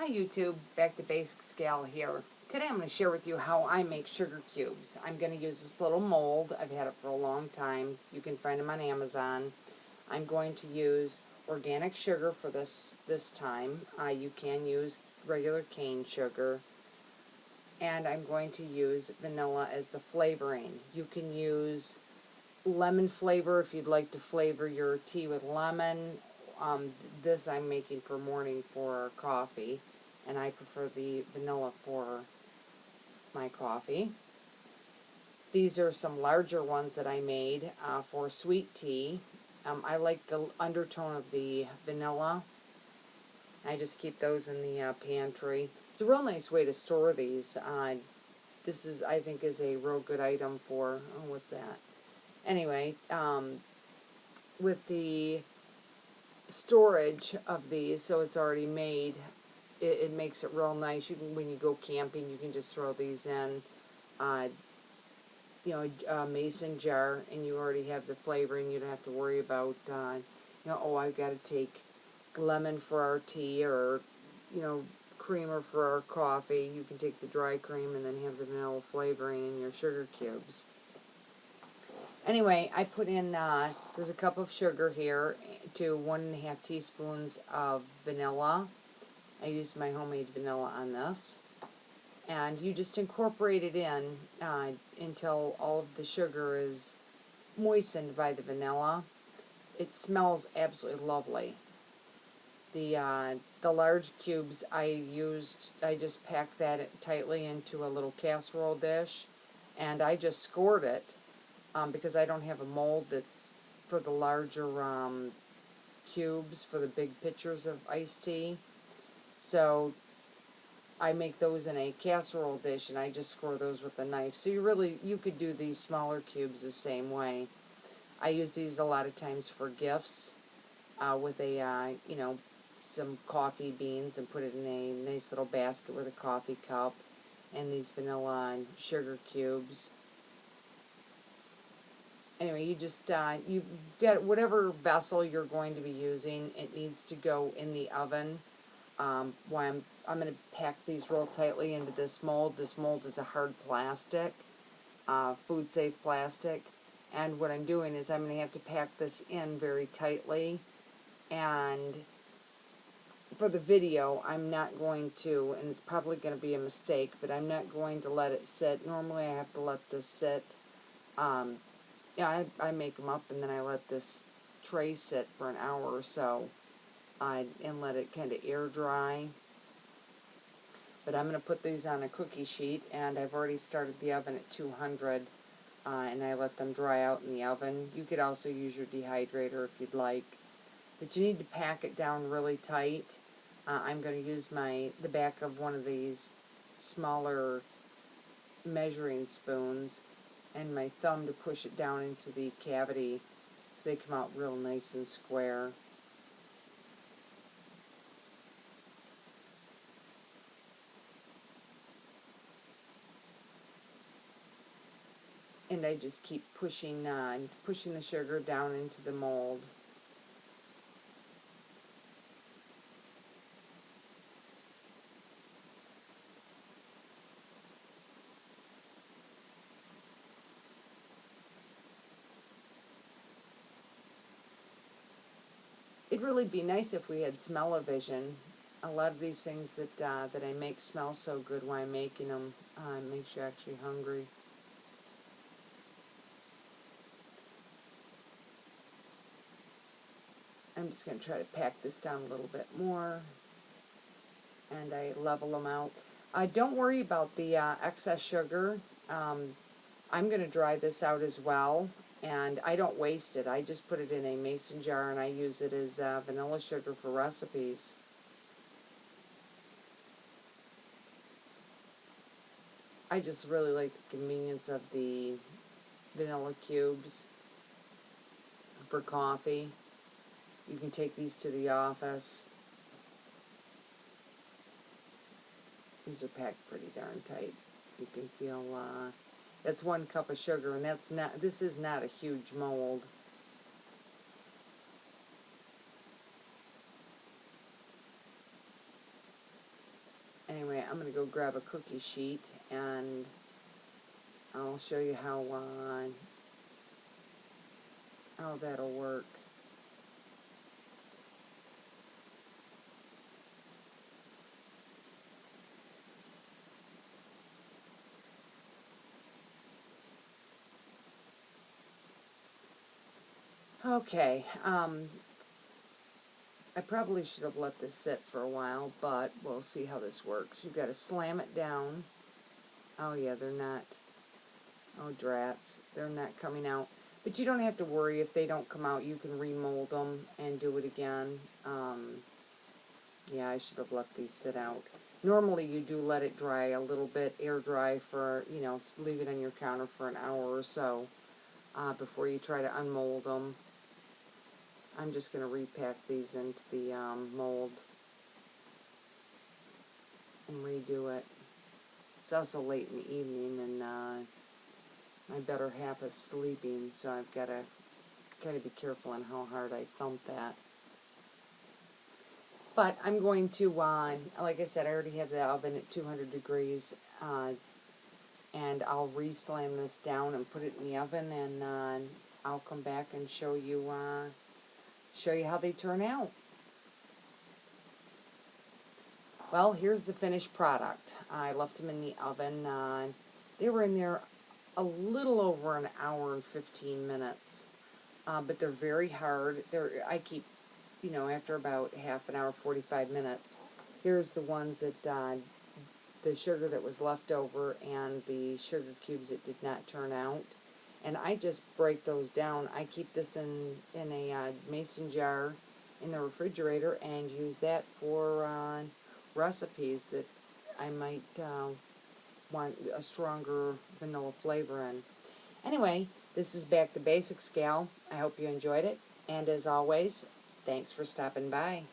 Hi YouTube, back to Basic Scale here. Today I'm going to share with you how I make sugar cubes. I'm going to use this little mold. I've had it for a long time. You can find them on Amazon. I'm going to use organic sugar for this time. You can use regular cane sugar. And I'm going to use vanilla as the flavoring. You can use lemon flavor if you'd like to flavor your tea with lemon. This I'm making for morning for coffee, and I prefer the vanilla for my coffee. These are some larger ones that I made for sweet tea. I like the undertone of the vanilla. I just keep those in the pantry. It's a real nice way to store these. This is, I think, is a real good item for, oh, what's that? Anyway, with the storage of these, so it's already made, it makes it real nice. You can, when you go camping, you can just throw these in, a mason jar, and you already have the flavoring. You don't have to worry about, oh, I've got to take lemon for our tea, or, creamer for our coffee. You can take the dry cream and then have the vanilla flavoring in your sugar cubes. Anyway, I put in, there's a cup of sugar here to 1.5 teaspoons of vanilla. I used my homemade vanilla on this. And you just incorporate it in until all of the sugar is moistened by the vanilla. It smells absolutely lovely. The large cubes I just packed that tightly into a little casserole dish, and I just scored it. Because I don't have a mold that's for the larger cubes for the big pitchers of iced tea. So I make those in a casserole dish, and I just score those with a knife. So you could do these smaller cubes the same way. I use these a lot of times for gifts with a, some coffee beans, and put it in a nice little basket with a coffee cup and these vanilla and sugar cubes. Anyway, you just, you've got whatever vessel you're going to be using. It needs to go in the oven. I'm going to pack these real tightly into this mold. This mold is a hard plastic, food safe plastic. And what I'm doing is I'm going to have to pack this in very tightly. And for the video, I'm not going to, and it's probably going to be a mistake, but I'm not going to let it sit. Normally I have to let this sit. I make them up, and then I let this tray sit for an hour or so and let it kind of air dry. But I'm going to put these on a cookie sheet, and I've already started the oven at 200, and I let them dry out in the oven. You could also use your dehydrator if you'd like, but you need to pack it down really tight. I'm going to use the back of one of these smaller measuring spoons and my thumb to push it down into the cavity so they come out real nice and square. And I just keep pushing the sugar down into the mold. It'd really be nice if we had smell-o-vision. A lot of these things that I make smell so good while I'm making them. It makes you actually hungry. I'm just going to try to pack this down a little bit more. And I level them out. Don't worry about the excess sugar. I'm going to dry this out as well. And I don't waste it. I just put it in a mason jar, and I use it as vanilla sugar for recipes. I just really like the convenience of the vanilla cubes for coffee. You can take these to the office. These are packed pretty darn tight. You can feel, that's 1 cup of sugar, and this is not a huge mold. I'm going to go grab a cookie sheet and I'll show you how that'll work. Okay, I probably should have let this sit for a while, but we'll see how this works. You've got to slam it down. Oh yeah, they're not, oh drats, they're not coming out. But you don't have to worry if they don't come out. You can remold them and do it again. Yeah, I should have let these sit out. Normally you do let it dry a little bit, air dry for, leave it on your counter for an hour or so before you try to unmold them. I'm just going to repack these into the mold and redo it. It's also late in the evening and my better half is sleeping, so I've got to be careful on how hard I thump that. But I'm going to, like I said, I already have the oven at 200 degrees, and I'll re-slam this down and put it in the oven, and I'll come back and show you how they turn out. Well, here's the finished product. I left them in the oven. They were in there a little over an hour and 15 minutes, but they're very hard. I keep, after about half an hour, 45 minutes. Here's the ones that the sugar that was left over and the sugar cubes that did not turn out. And I just break those down. I keep this in a mason jar in the refrigerator and use that for recipes that I might want a stronger vanilla flavor in. Anyway, this is Back to Basics, gal. I hope you enjoyed it. And as always, thanks for stopping by.